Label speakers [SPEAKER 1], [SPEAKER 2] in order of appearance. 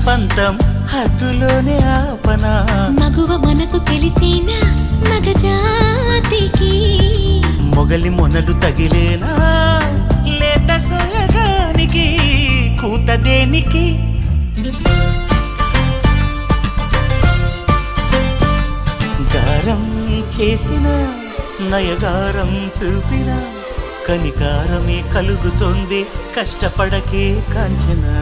[SPEAKER 1] పంతం హద్దులోనే ఆపనా
[SPEAKER 2] మగువ మనసు తెలిసేనా మగజాతికి
[SPEAKER 1] మొగలి మొనలు తగిలేనా లేత సోయగానికి కూత దేనికి గారం చేసిన నయగారం చూపిన కనికారమే కలుగుతోంది కష్టపడకే కాంచనా